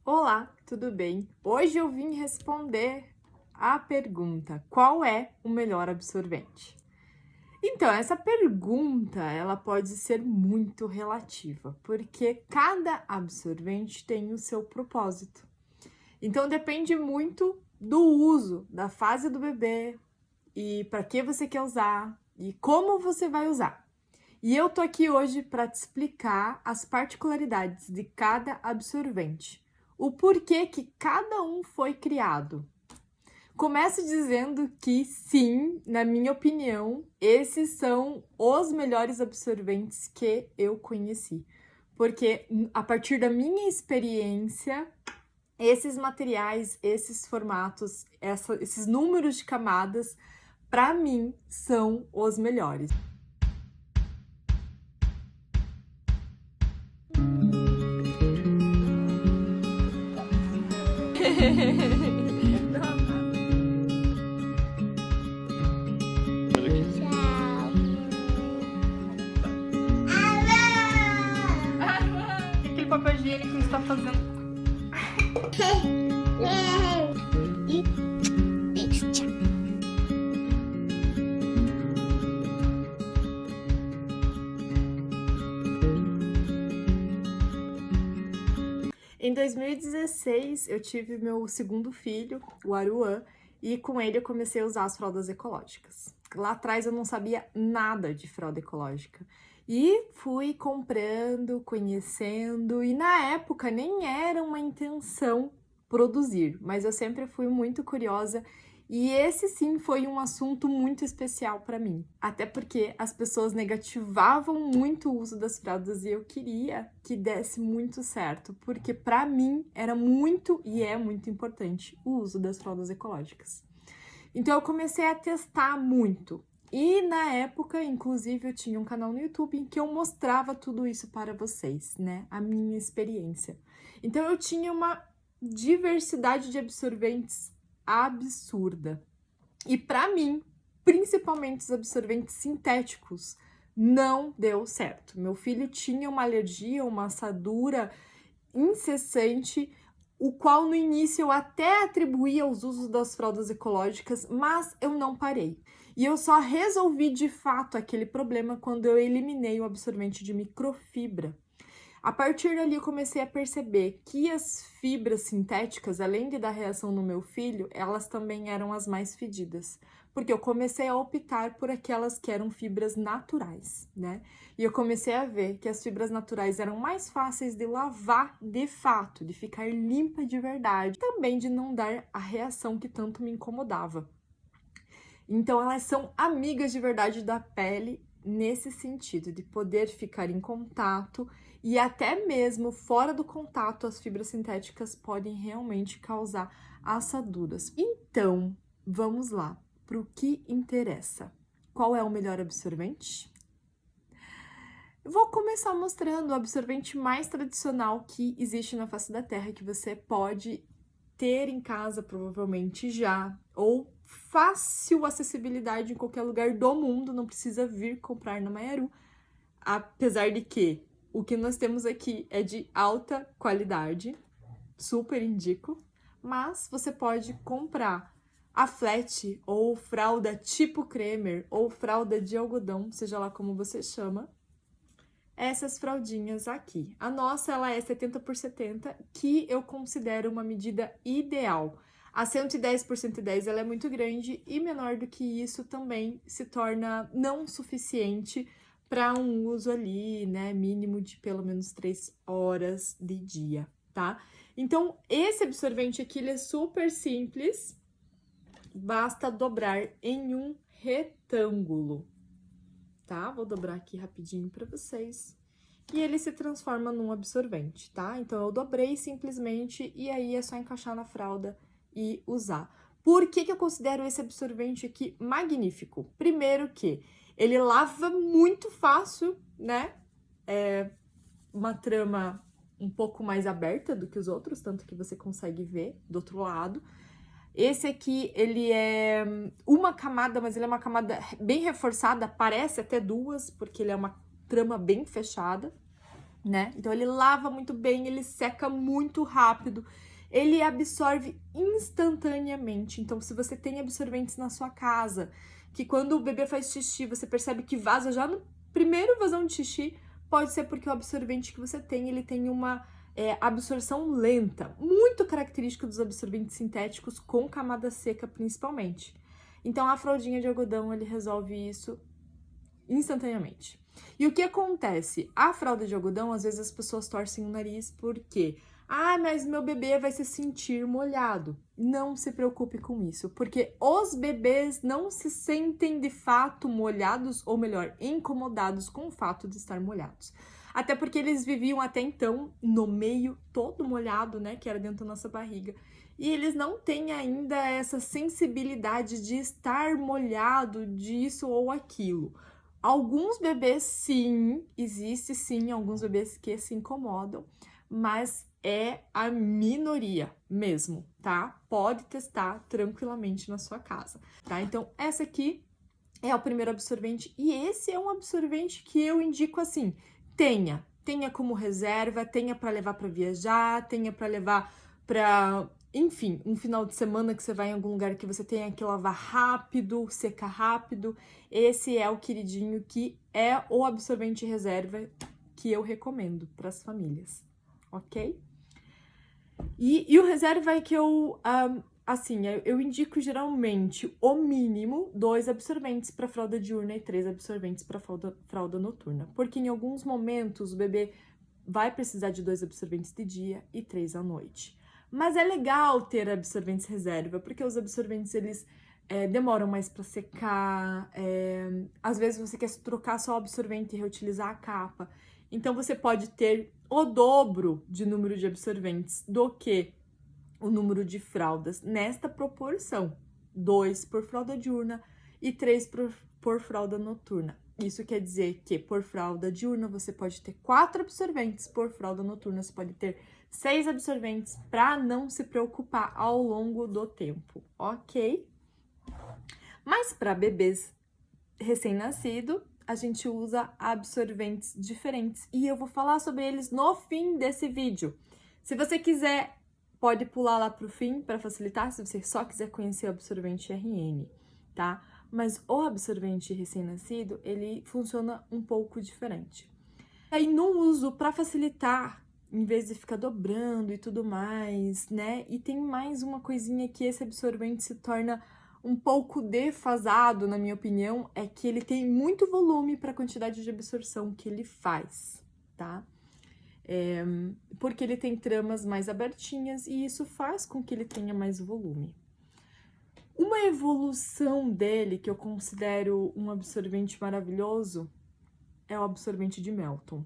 Olá, tudo bem? Hoje eu vim responder a pergunta: qual é o melhor absorvente? Então, essa pergunta, ela pode ser muito relativa, porque cada absorvente tem o seu propósito. Então, depende muito do uso, da fase do bebê e para que você quer usar e como você vai usar. E eu tô aqui hoje para te explicar as particularidades de cada absorvente, o porquê que cada um foi criado. Começo dizendo que sim, na minha opinião, esses são os melhores absorventes que eu conheci. Porque a partir da minha experiência, esses materiais, esses formatos, esses números de camadas, para mim, são os melhores. Aquele papel higiênico está fazendo. Em 2016, eu tive meu segundo filho, o Aruan, e com ele eu comecei a usar as fraldas ecológicas. Lá atrás eu não sabia nada de fralda ecológica. E fui comprando, conhecendo, e na época nem era uma intenção produzir, mas eu sempre fui muito curiosa e esse sim foi um assunto muito especial para mim. Até porque as pessoas negativavam muito o uso das fraldas e eu queria que desse muito certo, porque para mim era muito e é muito importante o uso das fraldas ecológicas. Então eu comecei a testar muito. E na época, inclusive, eu tinha um canal no YouTube em que eu mostrava tudo isso para vocês, né? A minha experiência. Então eu tinha uma diversidade de absorventes absurda. E para mim, principalmente os absorventes sintéticos, não deu certo. Meu filho tinha uma alergia, uma assadura incessante, o qual no início eu até atribuía aos usos das fraldas ecológicas, mas eu não parei. E eu só resolvi de fato aquele problema quando eu eliminei o absorvente de microfibra. A partir dali eu comecei a perceber que as fibras sintéticas, além de dar reação no meu filho, elas também eram as mais fedidas. Porque eu comecei a optar por aquelas que eram fibras naturais, né? E eu comecei a ver que as fibras naturais eram mais fáceis de lavar de fato, de ficar limpa de verdade, também de não dar a reação que tanto me incomodava. Então elas são amigas de verdade da pele nesse sentido, de poder ficar em contato e até mesmo fora do contato, as fibras sintéticas podem realmente causar assaduras. Então, vamos lá para o que interessa. Qual é o melhor absorvente? Eu vou começar mostrando o absorvente mais tradicional que existe na face da Terra, que você pode ter em casa provavelmente já, ou fácil acessibilidade em qualquer lugar do mundo, não precisa vir comprar na Maiaru, apesar de que o que nós temos aqui é de alta qualidade, super indico, mas você pode comprar a flat ou fralda tipo cremer ou fralda de algodão, seja lá como você chama, essas fraldinhas aqui. A nossa, ela é 70 por 70, que eu considero uma medida ideal. A 110 por 110, ela é muito grande e menor do que isso também se torna não suficiente para um uso ali, né, mínimo de pelo menos 3 horas de dia, tá? Então, esse absorvente aqui, ele é super simples, basta dobrar em um retângulo, tá? Vou dobrar aqui rapidinho para vocês. E ele se transforma num absorvente, tá? Então, eu dobrei simplesmente e aí é só encaixar na fralda e usar. Por que eu considero esse absorvente aqui magnífico? Primeiro que ele lava muito fácil, né? É uma trama um pouco mais aberta do que os outros, tanto que você consegue ver do outro lado. Esse aqui, ele é uma camada, mas ele é uma camada bem reforçada, parece até duas, porque ele é uma trama bem fechada. né? Então ele lava muito bem, ele seca muito rápido, ele absorve instantaneamente. Então, se você tem absorventes na sua casa, que quando o bebê faz xixi, você percebe que vaza já no primeiro vazão de xixi, pode ser porque o absorvente que você tem, ele tem uma absorção lenta, muito característica dos absorventes sintéticos com camada seca, principalmente. Então, a fraldinha de algodão, ele resolve isso instantaneamente. E o que acontece? A fralda de algodão, às vezes as pessoas torcem o nariz porque mas meu bebê vai se sentir molhado. Não se preocupe com isso, porque os bebês não se sentem de fato molhados, ou melhor, incomodados com o fato de estar molhados. Até porque eles viviam até então no meio todo molhado, né, que era dentro da nossa barriga. E eles não têm ainda essa sensibilidade de estar molhado disso ou aquilo. Alguns bebês, sim, existe sim alguns bebês que se incomodam, mas é a minoria mesmo, tá? Pode testar tranquilamente na sua casa, tá? Então, essa aqui é o primeiro absorvente e esse é um absorvente que eu indico assim, tenha como reserva, tenha para levar para viajar, tenha para levar para, enfim, um final de semana que você vai em algum lugar que você tenha que lavar rápido, secar rápido. Esse é o queridinho que é o absorvente reserva que eu recomendo para as famílias, ok? E o reserva é que eu indico geralmente o mínimo 2 absorventes para fralda diurna e 3 absorventes para fralda noturna, porque em alguns momentos o bebê vai precisar de 2 absorventes de dia e 3 à noite. Mas é legal ter absorventes reserva, porque os absorventes eles demoram mais para secar, às vezes você quer trocar só o absorvente e reutilizar a capa. Então você pode ter o dobro de número de absorventes do que o número de fraldas nesta proporção: 2 por fralda diurna e 3 por fralda noturna. Isso quer dizer que por fralda diurna você pode ter 4 absorventes, por fralda noturna você pode ter 6 absorventes para não se preocupar ao longo do tempo, ok? Mas para bebês recém-nascido, a gente usa absorventes diferentes e eu vou falar sobre eles no fim desse vídeo. Se você quiser, pode pular lá pro fim para facilitar, se você só quiser conhecer o absorvente RN, tá? Mas o absorvente recém-nascido, ele funciona um pouco diferente. Aí no uso, para facilitar, em vez de ficar dobrando e tudo mais, né? E tem mais uma coisinha que esse absorvente se torna um pouco defasado, na minha opinião, é que ele tem muito volume para a quantidade de absorção que ele faz, tá? Porque ele tem tramas mais abertinhas e isso faz com que ele tenha mais volume. Uma evolução dele, que eu considero um absorvente maravilhoso, é o absorvente de Melton.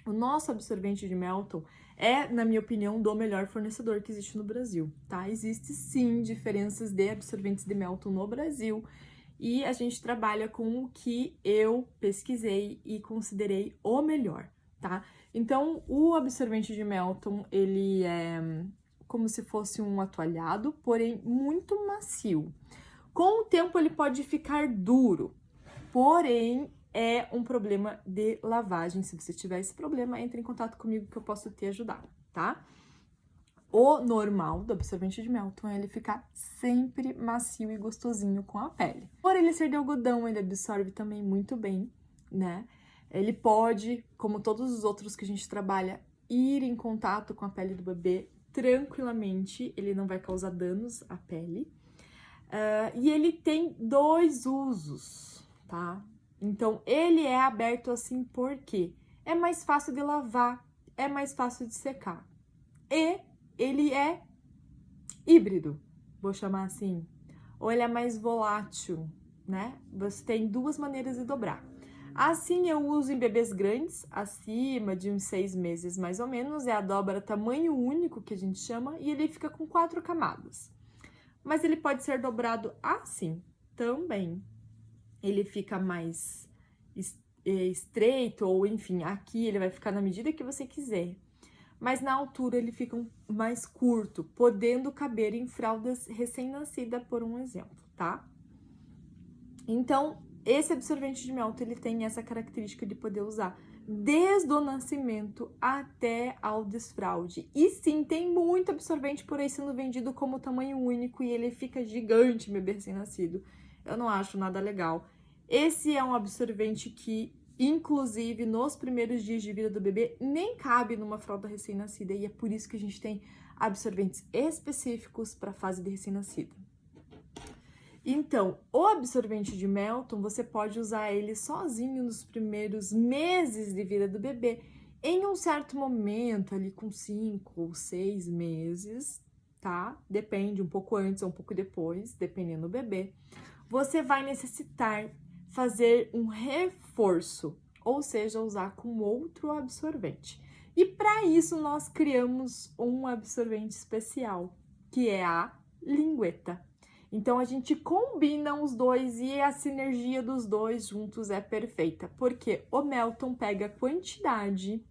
O nosso absorvente de Melton é, na minha opinião, do melhor fornecedor que existe no Brasil, tá? Existe sim diferenças de absorventes de Melton no Brasil e a gente trabalha com o que eu pesquisei e considerei o melhor, tá? Então, o absorvente de Melton, ele é como se fosse um atoalhado, porém muito macio. Com o tempo ele pode ficar duro, porém é um problema de lavagem. Se você tiver esse problema, entre em contato comigo que eu posso te ajudar, tá? O normal do absorvente de Melton é ele ficar sempre macio e gostosinho com a pele. Por ele ser de algodão, ele absorve também muito bem, né? Ele pode, como todos os outros que a gente trabalha, ir em contato com a pele do bebê tranquilamente, ele não vai causar danos à pele. E ele tem 2 usos, tá? Então, ele é aberto assim porque é mais fácil de lavar, é mais fácil de secar. E ele é híbrido, vou chamar assim. Ou ele é mais volátil, né? Você tem 2 maneiras de dobrar. Assim, eu uso em bebês grandes, acima de uns 6 meses mais ou menos. É a dobra tamanho único, que a gente chama, e ele fica com 4 camadas. Mas ele pode ser dobrado assim também. Ele fica mais estreito, ou enfim, aqui ele vai ficar na medida que você quiser. Mas na altura ele fica mais curto, podendo caber em fraldas recém-nascida, por um exemplo, tá? Então, esse absorvente de Melton, ele tem essa característica de poder usar desde o nascimento até ao desfraude. E sim, tem muito absorvente por aí sendo vendido como tamanho único e ele fica gigante, bebê recém-nascido. Eu não acho nada legal. Esse é um absorvente que, inclusive, nos primeiros dias de vida do bebê, nem cabe numa fralda recém-nascida. E é por isso que a gente tem absorventes específicos para a fase de recém-nascida. Então, o absorvente de Melton, você pode usar ele sozinho nos primeiros meses de vida do bebê. Em um certo momento, ali com 5 ou 6 meses, tá? Depende, um pouco antes ou um pouco depois, dependendo do bebê. Você vai necessitar fazer um reforço, ou seja, usar com outro absorvente. E para isso, nós criamos um absorvente especial, que é a lingueta. Então, a gente combina os dois e a sinergia dos dois juntos é perfeita, porque o Melton pega a quantidade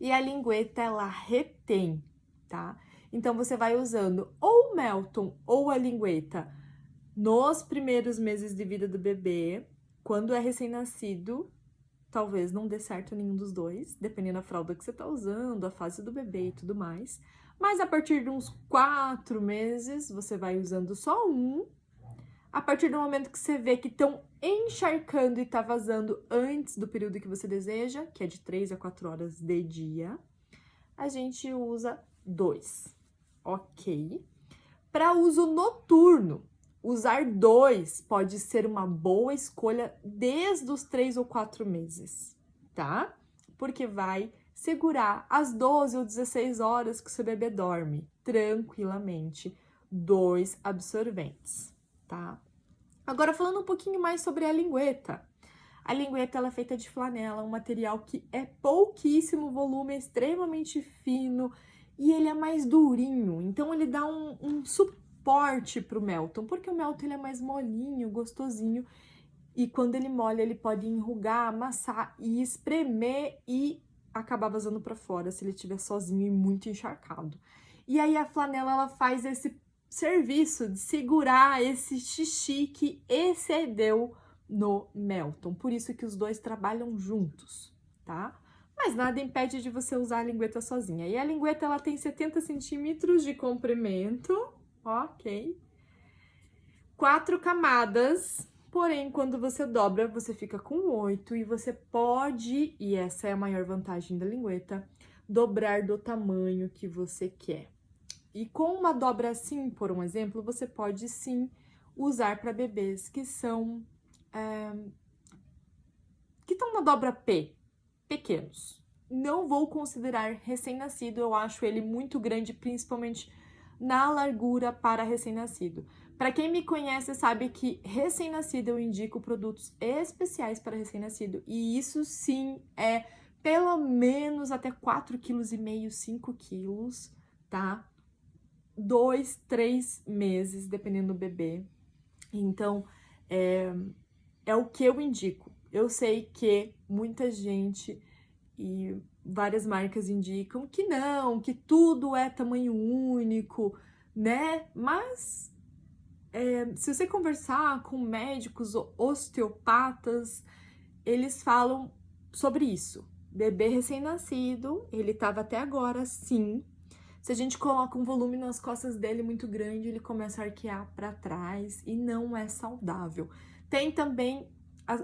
e a lingueta, ela retém, tá? Então, você vai usando ou o Melton ou a lingueta nos primeiros meses de vida do bebê, quando é recém-nascido, talvez não dê certo nenhum dos dois, dependendo da fralda que você tá usando, a fase do bebê e tudo mais. Mas a partir de uns 4 meses, você vai usando só um. A partir do momento que você vê que estão encharcando e tá vazando antes do período que você deseja, que é de 3 a 4 horas de dia, a gente usa 2, ok? Para uso noturno, usar 2 pode ser uma boa escolha desde os 3 ou 4 meses, tá? Porque vai segurar as 12 ou 16 horas que o seu bebê dorme tranquilamente, 2 absorventes, tá? Agora, falando um pouquinho mais sobre a lingueta. A lingueta, ela é feita de flanela, um material que é pouquíssimo volume, é extremamente fino e ele é mais durinho. Então, ele dá um suporte pro Melton, porque o Melton ele é mais molinho, gostosinho. E quando ele molha, ele pode enrugar, amassar e espremer e acabar vazando para fora se ele estiver sozinho e muito encharcado. E aí a flanela, ela faz esse serviço de segurar esse xixi que excedeu no Melton. Por isso que os dois trabalham juntos, tá? Mas nada impede de você usar a lingueta sozinha. E a lingueta, ela tem 70 centímetros de comprimento, ok? 4 camadas. Porém, quando você dobra, você fica com 8 e você pode, e essa é a maior vantagem da lingueta, dobrar do tamanho que você quer. E com uma dobra assim, por um exemplo, você pode sim usar para bebês que são que estão na dobra P, pequenos. Não vou considerar recém-nascido, eu acho ele muito grande, principalmente na largura para recém-nascido. Para quem me conhece sabe que recém-nascido eu indico produtos especiais para recém-nascido e isso sim é pelo menos até 4,5 kg, 5 kg, tá? 2, 3 meses, dependendo do bebê. Então, é o que eu indico. Eu sei que muita gente e várias marcas indicam que não, que tudo é tamanho único, né? Mas se você conversar com médicos ou osteopatas, eles falam sobre isso. Bebê recém-nascido, ele estava até agora assim. Se a gente coloca um volume nas costas dele muito grande, ele começa a arquear para trás e não é saudável. Tem também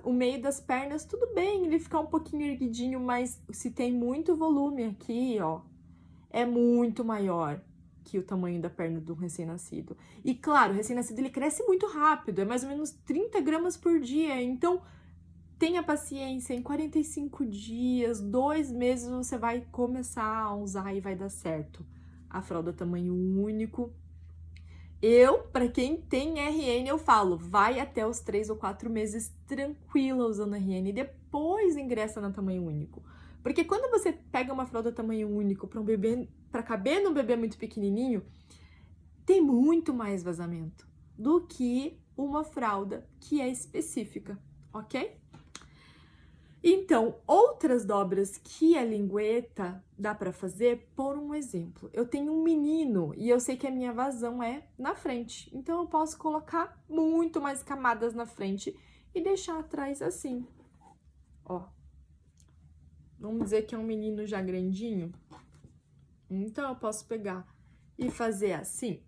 o meio das pernas, tudo bem, ele ficar um pouquinho erguidinho, mas se tem muito volume aqui, ó, é muito maior que o tamanho da perna do recém-nascido. E claro, o recém-nascido ele cresce muito rápido, é mais ou menos 30 gramas por dia, então tenha paciência, em 45 dias, 2 meses você vai começar a usar e vai dar certo. A fralda tamanho único. Para quem tem RN, eu falo, vai até os 3 ou 4 meses tranquila usando RN e depois ingressa na tamanho único. Porque quando você pega uma fralda tamanho único para um bebê, para caber num bebê muito pequenininho, tem muito mais vazamento do que uma fralda que é específica, ok? Então, outras dobras que a lingueta dá para fazer, por um exemplo, eu tenho um menino e eu sei que a minha vazão é na frente, então eu posso colocar muito mais camadas na frente e deixar atrás assim, ó. vamos dizer que é um menino já grandinho, então eu posso pegar e fazer assim,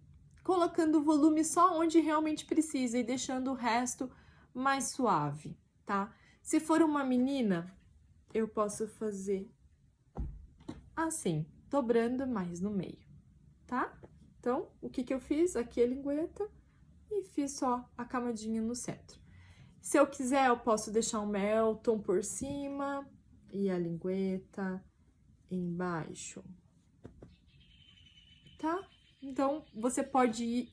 colocando o volume só onde realmente precisa e deixando o resto mais suave, tá? Se for uma menina, eu posso fazer assim, dobrando mais no meio, tá? Então, o que que eu fiz? Aqui a lingueta e fiz só a camadinha no centro. Se eu quiser, eu posso deixar um Melton por cima e a lingueta embaixo, tá? Então, você pode ir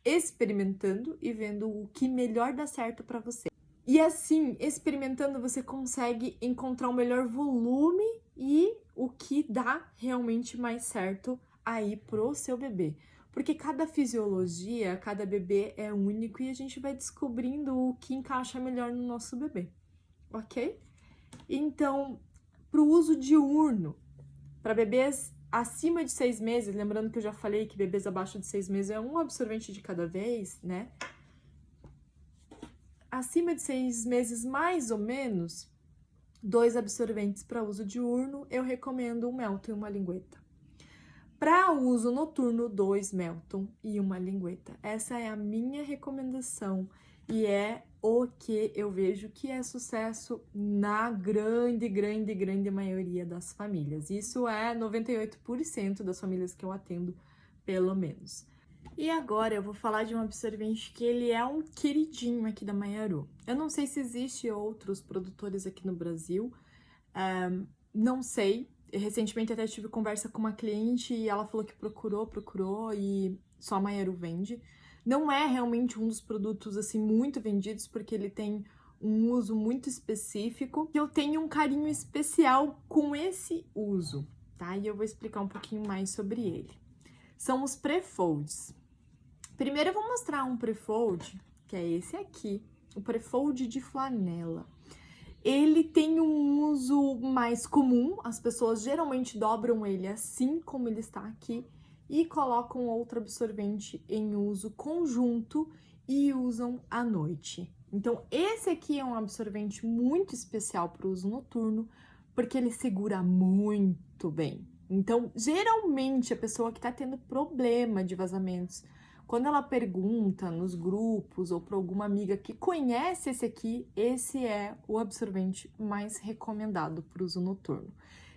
experimentando e vendo o que melhor dá certo para você. E assim, experimentando, você consegue encontrar o melhor volume e o que dá realmente mais certo aí pro seu bebê. Porque cada fisiologia, cada bebê é único e a gente vai descobrindo o que encaixa melhor no nosso bebê, ok? Então, pro uso diurno, para bebês acima de 6 meses, lembrando que eu já falei que bebês abaixo de 6 meses é um absorvente de cada vez, né? Acima de 6 meses, mais ou menos, 2 absorventes para uso diurno, eu recomendo um Melton e uma lingueta. Para uso noturno, 2 Melton e uma lingueta. Essa é a minha recomendação e é o que eu vejo que é sucesso na grande maioria das famílias. Isso é 98% das famílias que eu atendo, pelo menos. E agora eu vou falar de um absorvente que ele é um queridinho aqui da Maiaru. Eu não sei se existe outros produtores aqui no Brasil, não sei. Recentemente até tive conversa com uma cliente e ela falou que procurou e só a Maiaru vende. Não é realmente um dos produtos assim muito vendidos porque ele tem um uso muito específico. Eu tenho um carinho especial com esse uso, tá? E eu vou explicar um pouquinho mais sobre ele. São os Prefolds. Primeiro eu vou mostrar um Prefold, que é esse aqui, o Prefold de flanela. Ele tem um uso mais comum, as pessoas geralmente dobram ele assim como ele está aqui e colocam outro absorvente em uso conjunto e usam à noite. Então, esse aqui é um absorvente muito especial para o uso noturno, porque ele segura muito bem. Então, geralmente, a pessoa que está tendo problema de vazamentos, quando ela pergunta nos grupos ou para alguma amiga que conhece esse aqui, esse é o absorvente mais recomendado para o uso noturno.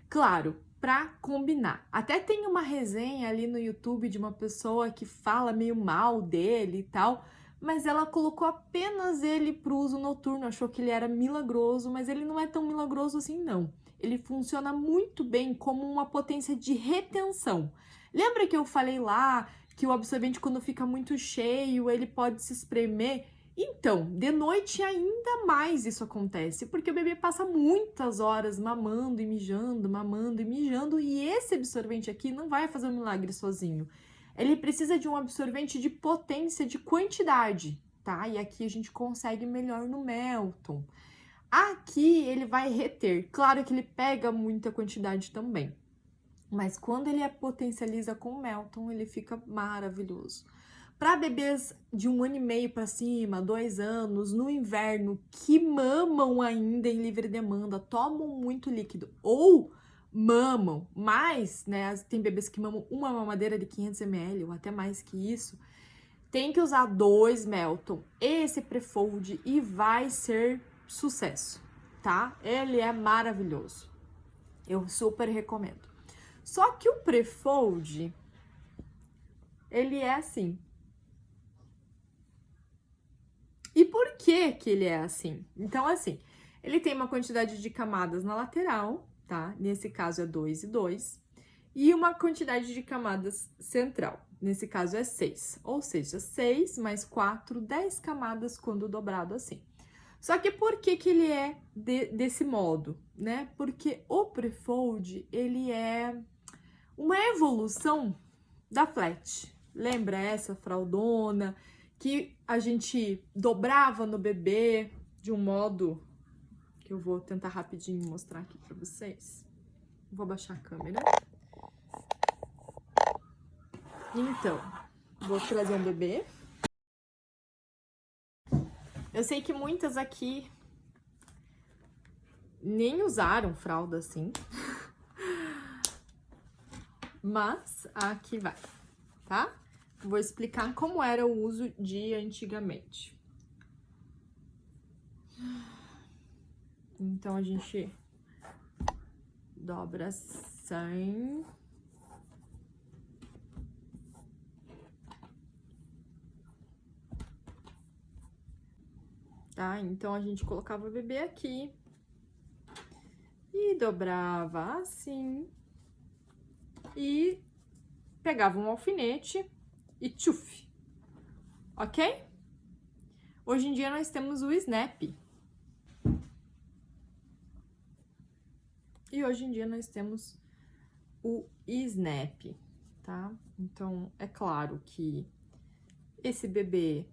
Claro, para combinar. Até tem uma resenha ali no YouTube de uma pessoa que fala meio mal dele e tal, mas ela colocou apenas ele para o uso noturno, achou que ele era milagroso, mas ele não é tão milagroso assim não. Ele funciona muito bem como uma potência de retenção. Lembra que eu falei lá que o absorvente, quando fica muito cheio, ele pode se espremer? Então, de noite ainda mais isso acontece, porque o bebê passa muitas horas mamando e mijando, e esse absorvente aqui não vai fazer um milagre sozinho. Ele precisa de um absorvente de potência, de quantidade, tá? E aqui a gente consegue melhor no Melton. Aqui ele vai reter, claro que ele pega muita quantidade também. Mas quando ele potencializa com o Melton, ele fica maravilhoso. Para bebês de 1 ano e meio para cima, 2 anos, no inverno, que mamam ainda em livre demanda, tomam muito líquido ou mamam mais, né? Tem bebês que mamam uma mamadeira de 500 ml ou até mais que isso. Tem que usar 2 Melton, esse Prefold, e vai ser sucesso, tá? Ele é maravilhoso. Eu super recomendo. Só que o Prefold, ele é assim. E por que que ele é assim? Então, assim, ele tem uma quantidade de camadas na lateral, tá? Nesse caso é 2 e 2. E uma quantidade de camadas central. Nesse caso é 6. Ou seja, 6 mais 4, 10 camadas quando dobrado assim. Só que por que que ele é desse modo, né? Porque o Prefold, ele é uma evolução da flat. Lembra essa fraldona que a gente dobrava no bebê de um modo que eu vou tentar rapidinho mostrar aqui para vocês. Vou abaixar a câmera. Então, vou trazer um bebê. Eu sei que muitas aqui nem usaram fralda assim. Mas aqui vai, tá? Vou explicar como era o uso de antigamente. Então, a gente dobra assim. Tá? Então, a gente colocava o bebê aqui. E dobrava assim. E pegava um alfinete e tchuf. Ok? Hoje em dia, nós temos o Snap. E hoje em dia nós temos o Snap, tá? Então, é claro que esse bebê,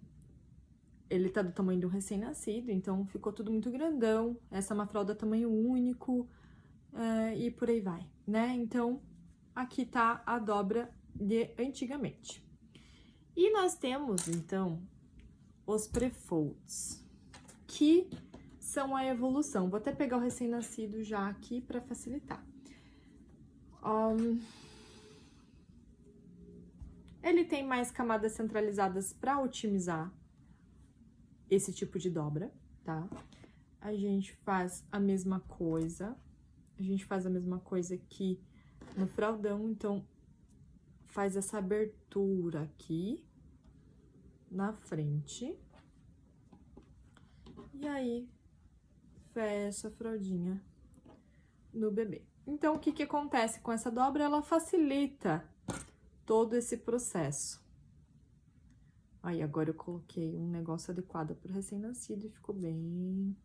ele tá do tamanho de um recém-nascido, então ficou tudo muito grandão. Essa é uma fralda tamanho único, e por aí vai, né? Então, aqui tá a dobra de antigamente. E nós temos, então, os pre-folds, que são a evolução. Vou até pegar o recém-nascido já aqui para facilitar. Ele tem mais camadas centralizadas para otimizar esse tipo de dobra, tá? A gente faz a mesma coisa. A gente faz a mesma coisa aqui no fraldão, então faz essa abertura aqui na frente. E aí, fecha a fraldinha no bebê. Então, o que que acontece com essa dobra? Ela facilita todo esse processo. Aí, agora eu coloquei um negócio adequado para o recém-nascido e ficou bem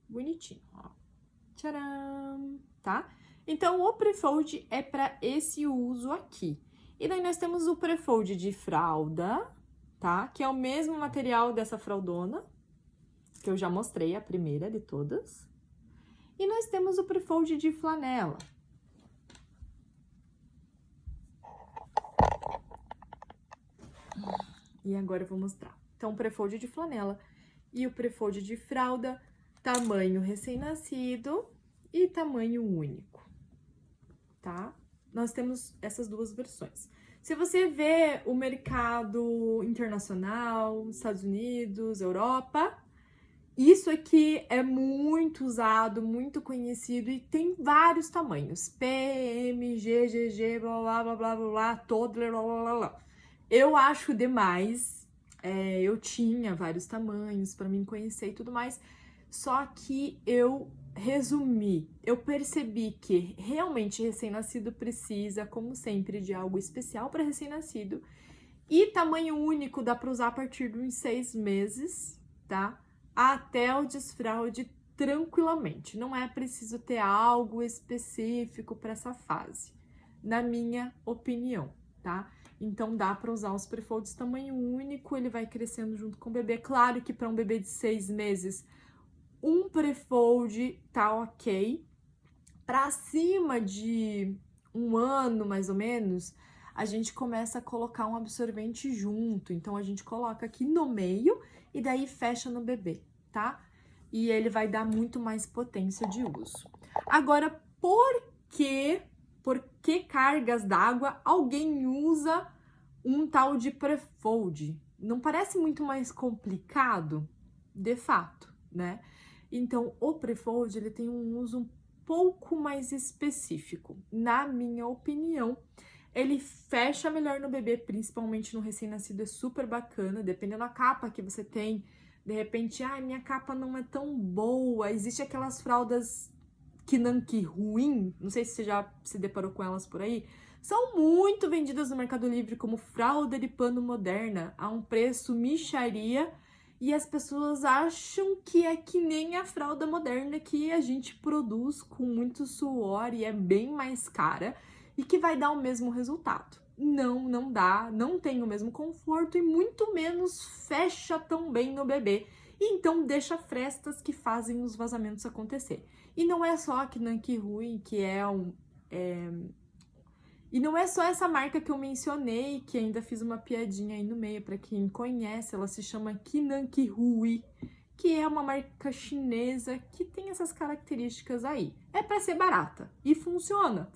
bonitinho, ó. Tcharam! Tá? Então, o pre-fold é para esse uso aqui. E daí, nós temos o pre-fold de fralda, tá? Que é o mesmo material dessa fraldona, que eu já mostrei, a primeira de todas. E nós temos o pre-fold de flanela. E agora eu vou mostrar. Então, o pre-fold de flanela e o pre-fold de fralda, tamanho recém-nascido e tamanho único, tá? Nós temos essas duas versões. Se você vê o mercado internacional, Estados Unidos, Europa, isso aqui é muito usado, muito conhecido e tem vários tamanhos. P, M, G, GG, blá, blá, blá, blá, blá, blá, toddler, blá, blá, blá, blá. Eu acho demais, eu tinha vários tamanhos para mim conhecer e tudo mais, só que eu resumi, eu percebi que realmente recém-nascido precisa, como sempre, de algo especial para recém-nascido, e tamanho único dá para usar a partir de uns 6 meses, tá? Até o desfraude tranquilamente, não é preciso ter algo específico para essa fase, na minha opinião, tá? Então, dá para usar os pre-folds tamanho único, ele vai crescendo junto com o bebê. Claro que para um bebê de 6 meses, um pre-fold tá ok. Para cima de 1 ano, mais ou menos, a gente começa a colocar um absorvente junto. Então, a gente coloca aqui no meio e daí fecha no bebê, tá? E ele vai dar muito mais potência de uso. Agora, por que cargas d'água alguém usa um tal de pre-fold? Não parece muito mais complicado? De fato, né? Então, o pre-fold, ele tem um uso um pouco mais específico. Na minha opinião, ele fecha melhor no bebê, principalmente no recém-nascido, é super bacana, dependendo da capa que você tem. De repente, minha capa não é tão boa. Existe aquelas fraldas Kinanki ruim, não sei se você já se deparou com elas por aí, são muito vendidas no Mercado Livre como fralda de pano moderna, a um preço mixaria, e as pessoas acham que é que nem a fralda moderna que a gente produz com muito suor e é bem mais cara e que vai dar o mesmo resultado. Não dá, não tem o mesmo conforto e muito menos fecha tão bem no bebê. E então deixa frestas que fazem os vazamentos acontecer. E não é só a Kinanki Rui, que E não é só essa marca que eu mencionei, que ainda fiz uma piadinha aí no meio, para quem conhece, ela se chama Kinanki Rui, que é uma marca chinesa que tem essas características aí. É para ser barata e funciona,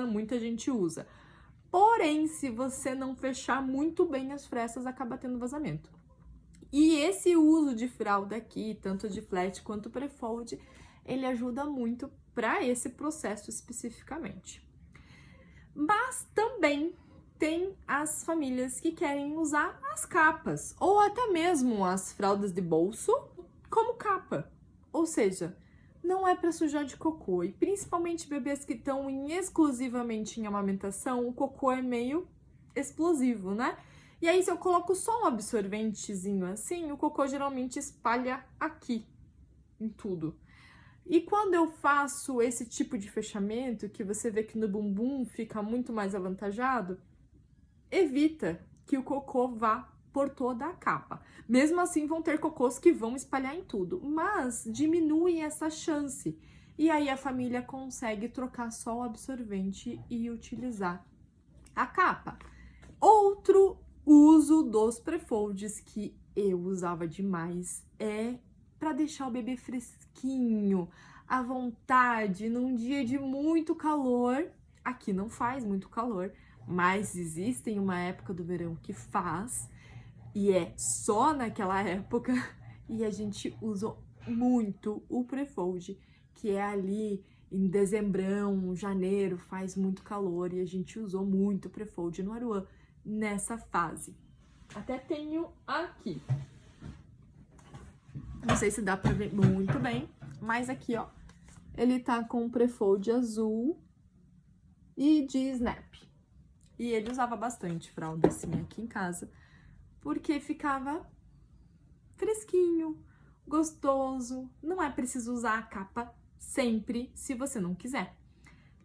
muita gente usa. Porém, se você não fechar muito bem as frestas, acaba tendo vazamento. E esse uso de fralda aqui, tanto de flat quanto pre-fold, ele ajuda muito para esse processo especificamente. Mas também tem as famílias que querem usar as capas, ou até mesmo as fraldas de bolso como capa. Ou seja, não é para sujar de cocô. E principalmente bebês que estão exclusivamente em amamentação, o cocô é meio explosivo, né? E aí, se eu coloco só um absorventezinho assim, o cocô geralmente espalha aqui, em tudo. E quando eu faço esse tipo de fechamento, que você vê que no bumbum fica muito mais avantajado, evita que o cocô vá por toda a capa. Mesmo assim, vão ter cocôs que vão espalhar em tudo, mas diminui essa chance. E aí a família consegue trocar só o absorvente e utilizar a capa. Outro uso dos pre-folds que eu usava demais é para deixar o bebê fresquinho, à vontade, num dia de muito calor. Aqui não faz muito calor, mas existe uma época do verão que faz, e é só naquela época, e a gente usa muito o pre-fold, que é ali em dezembrão, janeiro, faz muito calor, e a gente usou muito o pre-fold no Aruan nessa fase. Até tenho aqui. Não sei se dá pra ver muito bem, mas aqui, ó, ele tá com o pre-fold azul e de snap. E ele usava bastante fralda assim aqui em casa, porque ficava fresquinho, gostoso. Não é preciso usar a capa sempre, se você não quiser.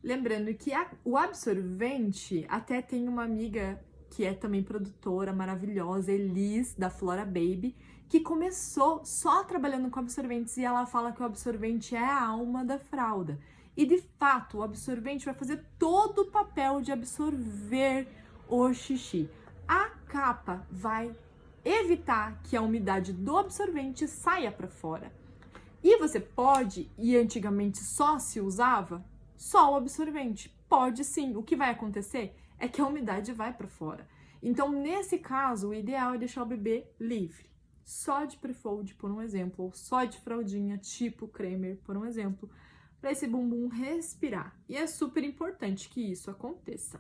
Lembrando que o absorvente, até tem uma amiga que é também produtora maravilhosa, Elis, da Flora Baby, que começou só trabalhando com absorventes, e ela fala que o absorvente é a alma da fralda. E de fato, o absorvente vai fazer todo o papel de absorver o xixi. A capa vai evitar que a umidade do absorvente saia para fora. E você pode, e antigamente só se usava, só o absorvente. Pode sim. O que vai acontecer é que a umidade vai para fora. Então, nesse caso, o ideal é deixar o bebê livre. Só de pre-fold, por um exemplo, ou só de fraldinha, tipo Cremer, por um exemplo, para esse bumbum respirar. E é super importante que isso aconteça.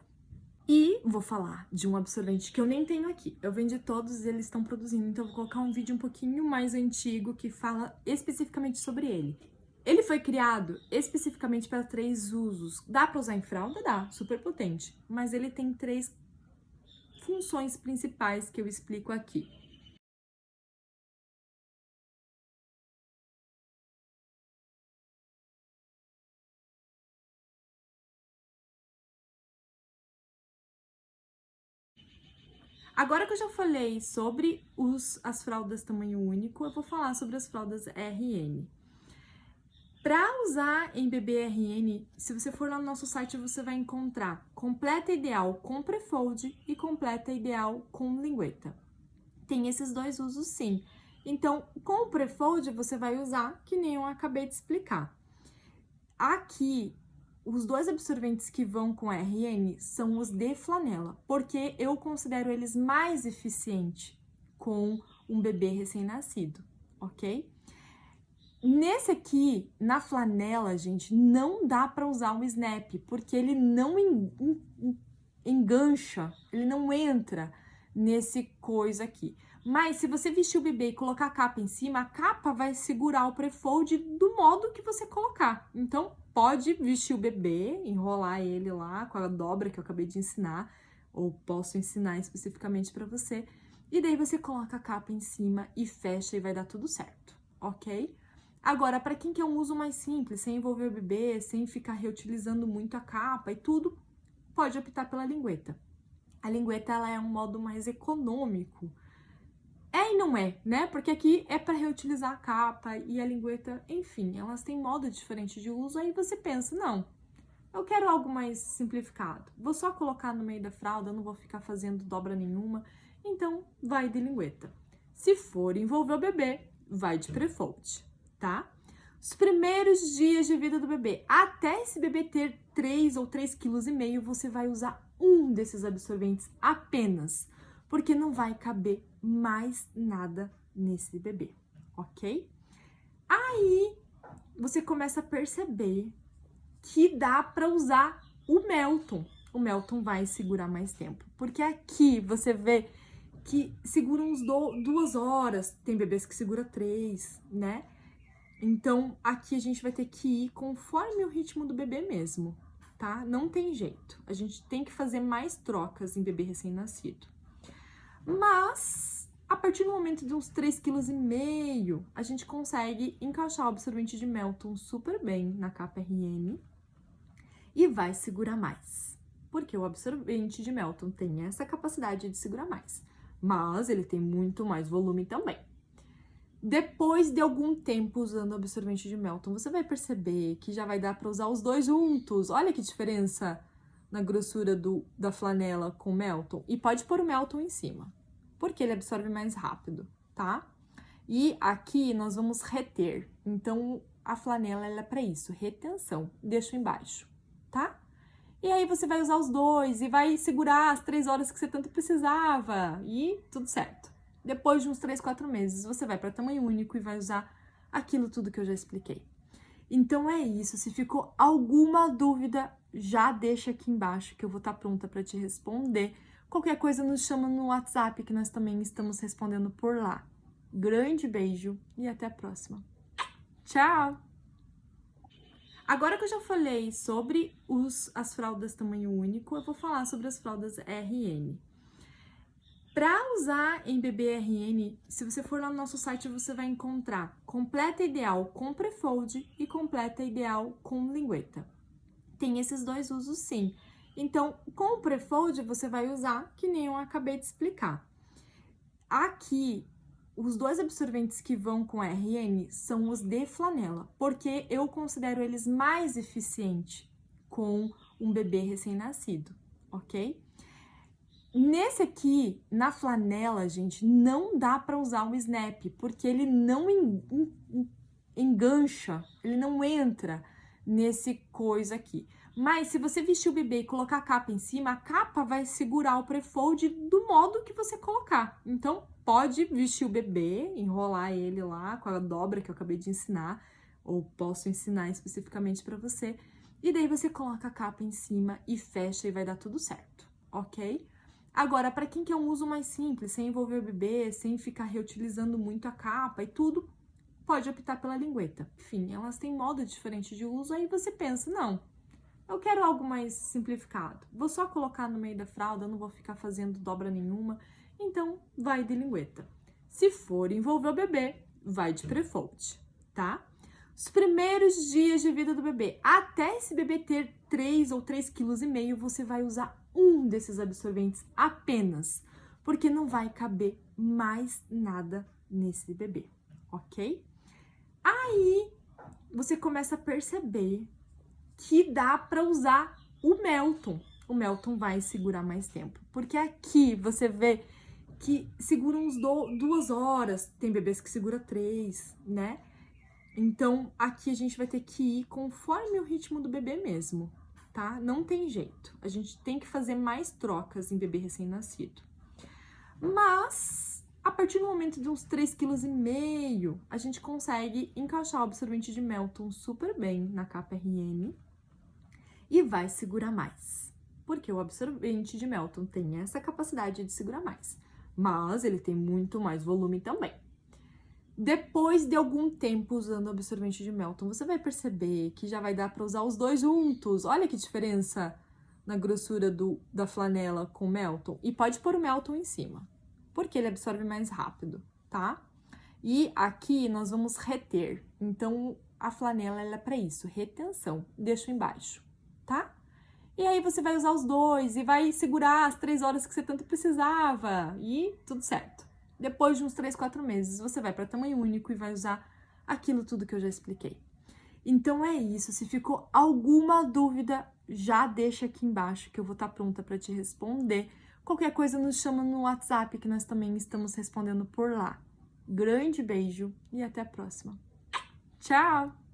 E vou falar de um absorvente que eu nem tenho aqui. Eu vendi todos, eles estão produzindo, então eu vou colocar um vídeo um pouquinho mais antigo que fala especificamente sobre ele. Ele foi criado especificamente para 3 usos. Dá para usar em fralda? Dá, super potente. Mas ele tem 3 funções principais que eu explico aqui. Agora que eu já falei sobre as fraldas tamanho único, eu vou falar sobre as fraldas RN. Para usar em bebê RN, se você for lá no nosso site, você vai encontrar completa ideal com pre-fold e completa ideal com lingueta. Tem esses 2 usos sim. Então, com o pre-fold, você vai usar que nem eu acabei de explicar. Aqui, os 2 absorventes que vão com RN são os de flanela, porque eu considero eles mais eficientes com um bebê recém-nascido, ok? Nesse aqui, na flanela, gente, não dá para usar o snap, porque ele não engancha, ele não entra nesse coisa aqui. Mas se você vestir o bebê e colocar a capa em cima, a capa vai segurar o pre-fold do modo que você colocar. Então, pode vestir o bebê, enrolar ele lá com a dobra que eu acabei de ensinar, ou posso ensinar especificamente para você, e daí você coloca a capa em cima e fecha e vai dar tudo certo, ok? Agora, para quem quer um uso mais simples, sem envolver o bebê, sem ficar reutilizando muito a capa e tudo, pode optar pela lingueta. A lingueta, ela é um modo mais econômico. É e não é, né? Porque aqui é para reutilizar a capa e a lingueta, enfim, elas têm modo diferente de uso, aí você pensa, não, eu quero algo mais simplificado. Vou só colocar no meio da fralda, não vou ficar fazendo dobra nenhuma, então vai de lingueta. Se for envolver o bebê, vai de Prefold, tá? Os primeiros dias de vida do bebê, até esse bebê ter 3 ou 3,5 kg, você vai usar um desses absorventes apenas, porque não vai caber mais nada nesse bebê, ok? Aí, você começa a perceber que dá para usar o Melton. O Melton vai segurar mais tempo, porque aqui você vê que segura uns 2 horas, tem bebês que segura 3, né? Então, aqui a gente vai ter que ir conforme o ritmo do bebê mesmo, tá? Não tem jeito. A gente tem que fazer mais trocas em bebê recém-nascido. Mas, a partir do momento de uns 3,5 kg, a gente consegue encaixar o absorvente de Melton super bem na capa RN e vai segurar mais. Porque o absorvente de Melton tem essa capacidade de segurar mais, mas ele tem muito mais volume também. Depois de algum tempo usando o absorvente de Melton, você vai perceber que já vai dar para usar os dois juntos. Olha que diferença na grossura da flanela com o Melton. E pode pôr o Melton em cima, porque ele absorve mais rápido, tá? E aqui nós vamos reter. Então, a flanela ela é para isso, retenção. Deixo embaixo, tá? E aí você vai usar os dois e vai segurar as 3 horas que você tanto precisava e tudo certo. Depois de uns 3, 4 meses, você vai para tamanho único e vai usar aquilo tudo que eu já expliquei. Então é isso, se ficou alguma dúvida, já deixa aqui embaixo que eu vou estar pronta para te responder. Qualquer coisa nos chama no WhatsApp que nós também estamos respondendo por lá. Grande beijo e até a próxima. Tchau! Agora que eu já falei sobre as fraldas tamanho único, eu vou falar sobre as fraldas RN. Para usar em bebê RN, se você for lá no nosso site, você vai encontrar completa ideal com Prefold e completa ideal com lingueta. Tem esses dois usos sim. Então, com o Prefold, você vai usar que nem eu acabei de explicar. Aqui, os dois absorventes que vão com RN são os de flanela, porque eu considero eles mais eficientes com um bebê recém-nascido, ok? Nesse aqui, na flanela, gente, não dá para usar o Snap, porque ele não engancha, ele não entra nesse coisa aqui. Mas se você vestir o bebê e colocar a capa em cima, a capa vai segurar o Prefold do modo que você colocar. Então, pode vestir o bebê, enrolar ele lá com a dobra que eu acabei de ensinar, ou posso ensinar especificamente para você, e daí você coloca a capa em cima e fecha e vai dar tudo certo, ok? Agora, para quem quer um uso mais simples, sem envolver o bebê, sem ficar reutilizando muito a capa e tudo, pode optar pela lingueta. Enfim, elas têm modo diferente de uso, aí você pensa, não, eu quero algo mais simplificado. Vou só colocar no meio da fralda, não vou ficar fazendo dobra nenhuma, então vai de lingueta. Se for envolver o bebê, vai de Prefold, tá? Os primeiros dias de vida do bebê, até esse bebê ter 3 ou 3,5 kg, você vai usar um desses absorventes apenas, porque não vai caber mais nada nesse bebê, ok? Aí, você começa a perceber que dá para usar o Melton. O Melton vai segurar mais tempo, porque aqui você vê que segura uns 2 horas, tem bebês que segura 3, né? Então, aqui a gente vai ter que ir conforme o ritmo do bebê mesmo, tá? Não tem jeito. A gente tem que fazer mais trocas em bebê recém-nascido. Mas, a partir do momento de uns 3,5 kg, a gente consegue encaixar o absorvente de Melton super bem na capa RN e vai segurar mais. Porque o absorvente de Melton tem essa capacidade de segurar mais, mas ele tem muito mais volume também. Depois de algum tempo usando o absorvente de Melton, você vai perceber que já vai dar para usar os dois juntos. Olha que diferença na grossura da flanela com o Melton. E pode pôr o Melton em cima, porque ele absorve mais rápido, tá? E aqui nós vamos reter. Então, a flanela ela é para isso, retenção. Deixo embaixo, tá? E aí você vai usar os dois e vai segurar as 3 horas que você tanto precisava e tudo certo. Depois de uns 3, 4 meses, você vai para tamanho único e vai usar aquilo tudo que eu já expliquei. Então é isso, se ficou alguma dúvida, já deixa aqui embaixo que eu vou estar pronta para te responder. Qualquer coisa nos chama no WhatsApp que nós também estamos respondendo por lá. Grande beijo e até a próxima. Tchau!